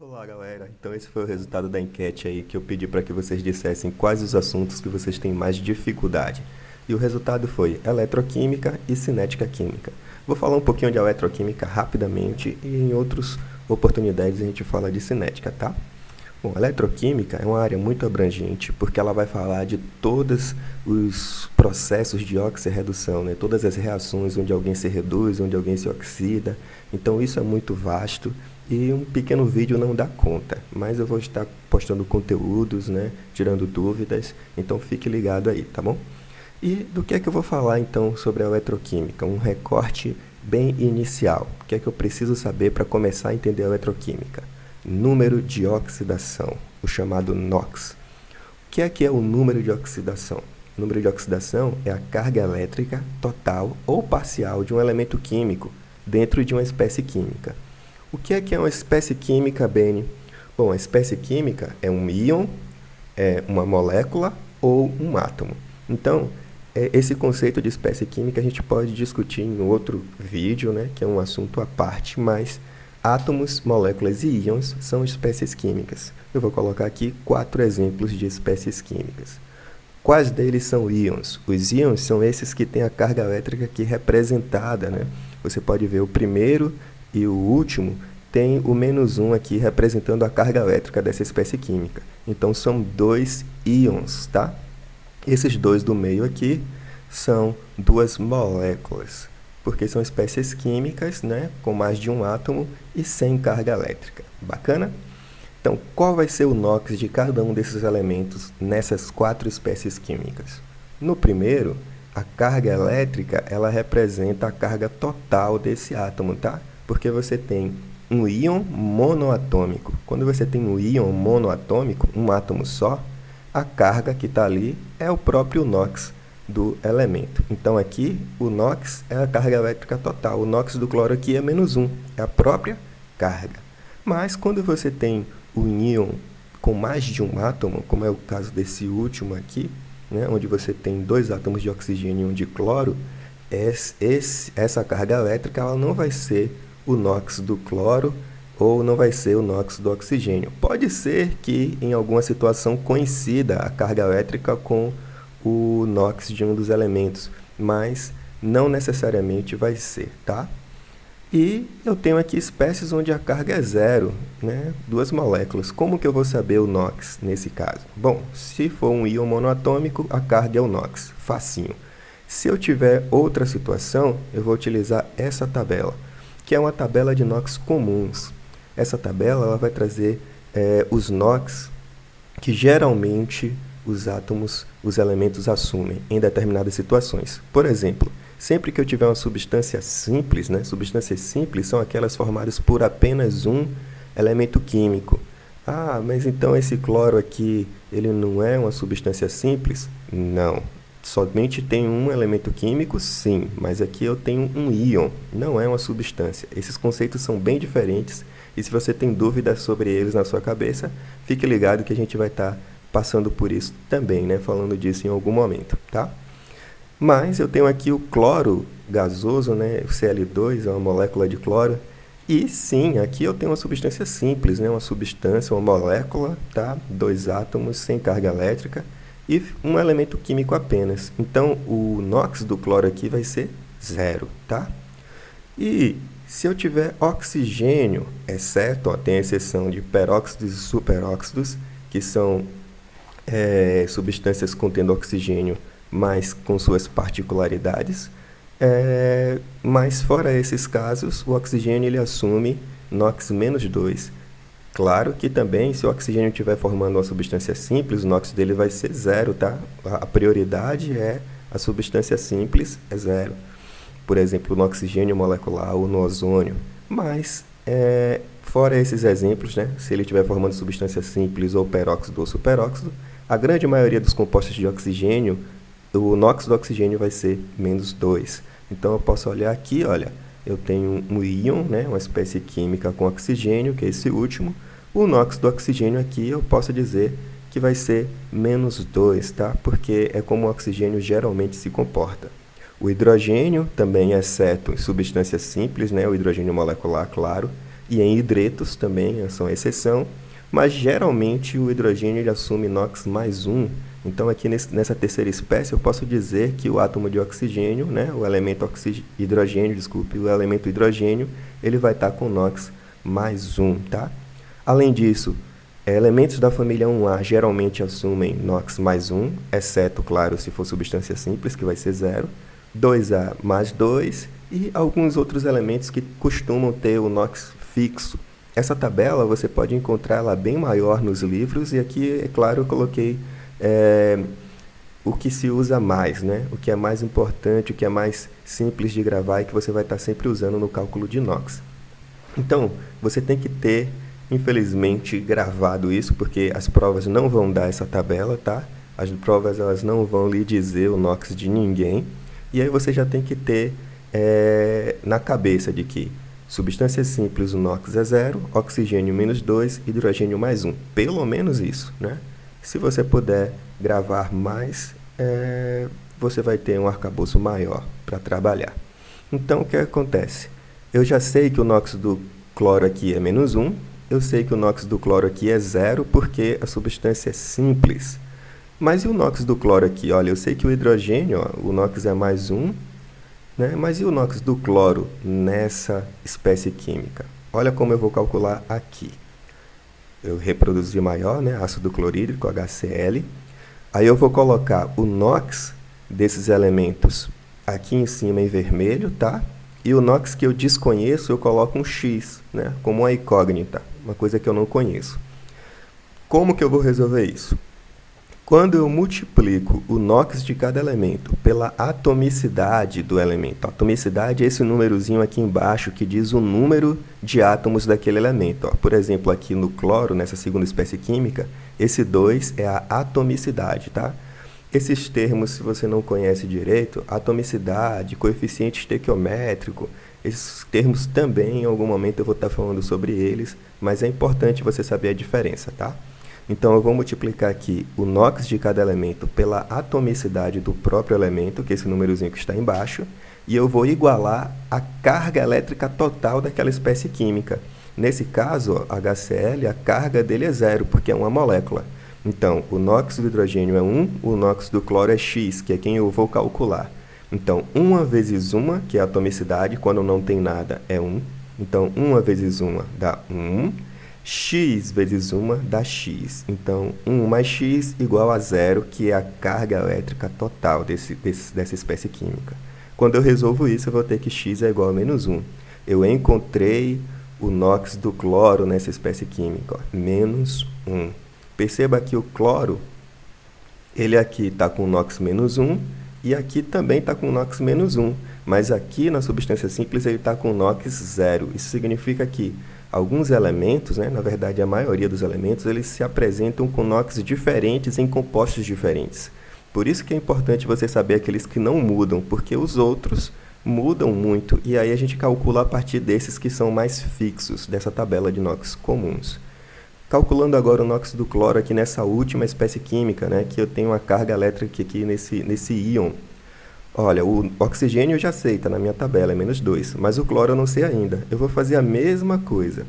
Olá, galera. Então esse foi o resultado da enquete aí que eu pedi para que vocês dissessem quais os assuntos que vocês têm mais dificuldade. E o resultado foi eletroquímica e cinética química. Vou falar um pouquinho de eletroquímica rapidamente e em outras oportunidades a gente fala de cinética, tá? Bom, a eletroquímica é uma área muito abrangente porque ela vai falar de todos os processos de oxirredução, né? Todas as reações onde alguém se reduz, onde alguém se oxida. Então isso é muito vasto e um pequeno vídeo não dá conta, mas eu vou estar postando conteúdos, né? Tirando dúvidas, então fique ligado aí, tá bom? E do que é que eu vou falar então sobre a eletroquímica? Um recorte bem inicial. O que é que eu preciso saber para começar a entender a eletroquímica? Número de oxidação, o chamado NOx. O que é o número de oxidação? O número de oxidação é a carga elétrica total ou parcial de um elemento químico dentro de uma espécie química. O que é uma espécie química, Beni? Bom, a espécie química é um íon, é uma molécula ou um átomo. Então, esse conceito de espécie química a gente pode discutir em outro vídeo, né, que é um assunto à parte, mas átomos, moléculas e íons são espécies químicas. Eu vou colocar aqui 4 exemplos de espécies químicas. Quais deles são íons? Os íons são esses que têm a carga elétrica aqui representada, né? Você pode ver o primeiro e o último tem o -1 aqui representando a carga elétrica dessa espécie química. Então são 2 íons, tá? Esses dois do meio aqui são 2 moléculas, porque são espécies químicas, né, com mais de um átomo e sem carga elétrica. Bacana? Então, qual vai ser o NOx de cada um desses elementos nessas 4 espécies químicas? No primeiro, a carga elétrica, ela representa a carga total desse átomo, tá? Porque você tem um íon monoatômico. Quando você tem um íon monoatômico, um átomo só, a carga que está ali é o próprio NOx do elemento. Então aqui o NOx é a carga elétrica total. O NOx do cloro aqui é -1, é a própria carga. Mas quando você tem um íon com mais de um átomo, como é o caso desse último aqui, né, onde você tem 2 átomos de oxigênio e um de cloro, essa carga elétrica ela não vai ser o NOx do cloro ou não vai ser o NOx do oxigênio. Pode ser que em alguma situação coincida a carga elétrica com o NOx de um dos elementos, mas não necessariamente vai ser, tá? E eu tenho aqui espécies onde a carga é zero, né? 2 moléculas. Como que eu vou saber o NOx nesse caso? Bom, se for um íon monoatômico, a carga é o NOx, facinho. Se eu tiver outra situação, eu vou utilizar essa tabela, que é uma tabela de NOx comuns. Essa tabela ela vai trazer os NOx que geralmente os átomos, os elementos assumem em determinadas situações. Por exemplo, sempre que eu tiver uma substância simples, né? Substâncias simples são aquelas formadas por apenas um elemento químico. Ah, mas então esse cloro aqui, ele não é uma substância simples? Não. Somente tem um elemento químico, sim, mas aqui eu tenho um íon, não é uma substância. Esses conceitos são bem diferentes e se você tem dúvidas sobre eles na sua cabeça, fique ligado que a gente vai estar passando por isso também, né? Falando disso em algum momento, tá? Mas eu tenho aqui o cloro gasoso, né? O Cl2 é uma molécula de cloro. E sim, aqui eu tenho uma substância simples, né? Uma substância, uma molécula, tá? 2 átomos sem carga elétrica e um elemento químico apenas. Então, o NOx do cloro aqui vai ser 0, tá? E se eu tiver oxigênio, exceto, tem a exceção de peróxidos e superóxidos, que são substâncias contendo oxigênio, mas com suas particularidades. Mas fora esses casos, o oxigênio ele assume NOx -2. Claro que também, se o oxigênio estiver formando uma substância simples, o NOx dele vai ser 0, tá? A prioridade é a substância simples, é 0. Por exemplo, no oxigênio molecular ou no ozônio. Mas, fora esses exemplos, né? Se ele estiver formando substância simples ou peróxido ou superóxido, a grande maioria dos compostos de oxigênio, o NOx do oxigênio vai ser -2. Então, eu posso olhar aqui, olha, eu tenho um íon, né, uma espécie química com oxigênio, que é esse último. O NOx do oxigênio aqui, eu posso dizer que vai ser -2, tá? Porque é como o oxigênio geralmente se comporta. O hidrogênio, também exceto em substâncias simples, né, o hidrogênio molecular, claro, e em hidretos também são exceção, mas geralmente o hidrogênio ele assume NOx mais 1. Então aqui nessa terceira espécie eu posso dizer que o átomo de oxigênio, né, o elemento hidrogênio, desculpe, o elemento hidrogênio, ele vai estar com NOx mais 1, tá? Além disso, elementos da família 1A geralmente assumem NOx mais 1, exceto, claro, se for substância simples, que vai ser 0, 2A mais 2 e alguns outros elementos que costumam ter o NOx fixo. Essa tabela você pode encontrar ela bem maior nos livros e aqui, é claro, eu coloquei o que se usa mais, né? O que é mais importante, o que é mais simples de gravar e que você vai estar sempre usando no cálculo de NOx. Então, você tem que ter, infelizmente, gravado isso, porque as provas não vão dar essa tabela, tá? As provas elas não vão lhe dizer o NOx de ninguém. E aí você já tem que ter na cabeça de que substância simples, o NOx é 0, oxigênio menos 2, hidrogênio mais 1. Pelo menos isso, né? Se você puder gravar mais, você vai ter um arcabouço maior para trabalhar. Então, o que acontece? Eu já sei que o NOx do cloro aqui é menos 1, eu sei que o NOx do cloro aqui é 0 porque a substância é simples. Mas e o NOx do cloro aqui? Olha, eu sei que o hidrogênio, ó, o NOx é mais 1, né? Mas e o NOx do cloro nessa espécie química? Olha como eu vou calcular aqui. Eu reproduzi maior, né? Ácido clorídrico, HCl. Aí eu vou colocar o NOx desses elementos aqui em cima em vermelho, tá? E o NOx que eu desconheço, eu coloco um X, né? Como uma incógnita, uma coisa que eu não conheço. Como que eu vou resolver isso? Quando eu multiplico o NOx de cada elemento pela atomicidade do elemento, a atomicidade é esse númerozinho aqui embaixo que diz o número de átomos daquele elemento. Ó. Por exemplo, aqui no cloro, nessa segunda espécie química, esse 2 é a atomicidade, tá? Esses termos, se você não conhece direito, atomicidade, coeficiente estequiométrico, esses termos também, em algum momento eu vou estar falando sobre eles, mas é importante você saber a diferença, tá? Então, eu vou multiplicar aqui o NOx de cada elemento pela atomicidade do próprio elemento, que é esse númerozinho que está embaixo, e eu vou igualar a carga elétrica total daquela espécie química. Nesse caso, ó, HCl, a carga dele é 0, porque é uma molécula. Então, o NOx do hidrogênio é 1, o NOx do cloro é X, que é quem eu vou calcular. Então, 1 vezes 1, que é a atomicidade, quando não tem nada, é 1. Então, 1 vezes 1 dá 1. X vezes 1 dá X. Então, 1 mais X igual a 0, que é a carga elétrica total dessa espécie química. Quando eu resolvo isso, eu vou ter que X é igual a menos 1. Eu encontrei o NOx do cloro nessa espécie química, ó, menos 1. Perceba que o cloro, ele aqui está com NOx menos 1 e aqui também está com NOx menos 1. Mas aqui na substância simples ele está com NOx 0. Isso significa que alguns elementos, né, na verdade a maioria dos elementos, eles se apresentam com NOx diferentes em compostos diferentes. Por isso que é importante você saber aqueles que não mudam, porque os outros mudam muito, e aí a gente calcula a partir desses que são mais fixos, dessa tabela de NOx comuns. Calculando agora o NOx do cloro aqui nessa última espécie química, né, que eu tenho uma carga elétrica aqui nesse íon. Olha, o oxigênio eu já sei, está na minha tabela, é menos 2, mas o cloro eu não sei ainda. Eu vou fazer a mesma coisa.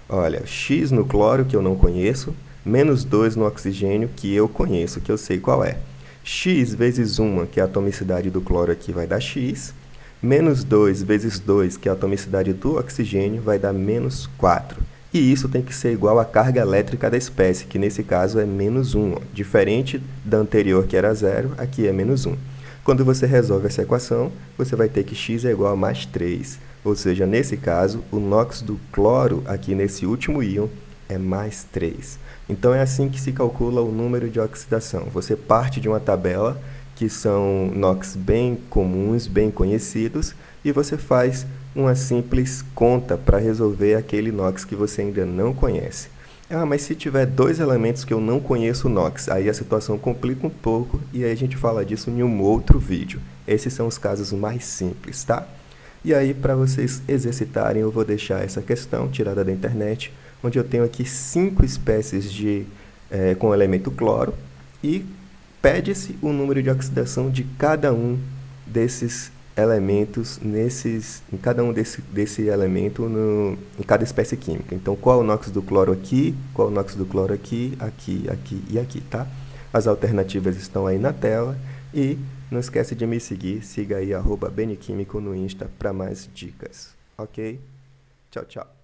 Olha, X no cloro, que eu não conheço, menos 2 no oxigênio, que eu conheço, que eu sei qual é. X vezes 1, que é a atomicidade do cloro aqui, vai dar X. Menos 2 vezes 2, que é a atomicidade do oxigênio, vai dar menos 4. E isso tem que ser igual à carga elétrica da espécie, que nesse caso é menos 1. Ó. Diferente da anterior, que era 0, aqui é menos 1. Quando você resolve essa equação, você vai ter que X é igual a mais 3. Ou seja, nesse caso, o NOx do cloro, aqui nesse último íon, é mais 3. Então, é assim que se calcula o número de oxidação. Você parte de uma tabela, que são NOx bem comuns, bem conhecidos, e você faz uma simples conta para resolver aquele NOx que você ainda não conhece. Ah, mas se tiver 2 elementos que eu não conheço o NOx, aí a situação complica um pouco e aí a gente fala disso em um outro vídeo. Esses são os casos mais simples, tá? E aí, para vocês exercitarem, eu vou deixar essa questão tirada da internet, onde eu tenho aqui 5 espécies com o elemento cloro e pede-se o número de oxidação de cada um desses elementos em cada um desse elemento em cada espécie química. Então, qual é o NOx do cloro aqui, qual é o NOx do cloro aqui, aqui, aqui e aqui, tá? As alternativas estão aí na tela e não esquece de me seguir, siga aí @bnquímico no Insta para mais dicas, ok? Tchau, tchau.